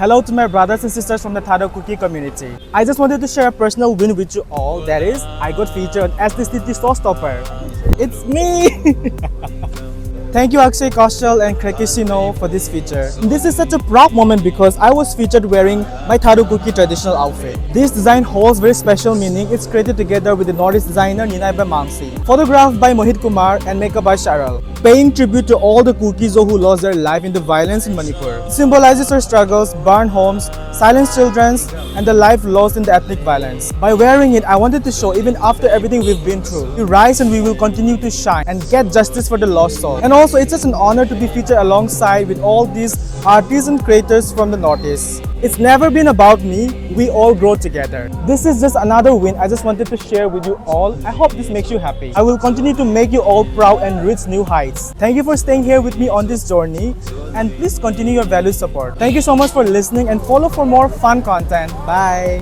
Hello to my brothers and sisters from the Thadou Kuki community. I just wanted to share a personal win with you all. That is, I got featured as the city showstopper. It's me! Thank you Akshay Kaushal and Krekishino for this feature. This is such a proud moment because I was featured wearing my Thadou Kuki traditional outfit. This design holds very special meaning. It's created together with the Nordic designer Ninaiba Mangsi. Photographed by Mohit Kumar and makeup by Sharal. Paying tribute to all the Kukizo who lost their life in the violence in Manipur. It symbolizes our struggles, burned homes, silenced children, and the life lost in the ethnic violence. By wearing it, I wanted to show even after everything we've been through, we rise and we will continue to shine and get justice for the lost soul. And also, it's just an honor to be featured alongside with all these artists and creators from the Northeast. It's never been about me, we all grow together. This is just another win I just wanted to share with you all. I hope this makes you happy. I will continue to make you all proud and reach new heights. Thank you for staying here with me on this journey and please continue your valued support. Thank you so much for listening and follow for more fun content. Bye!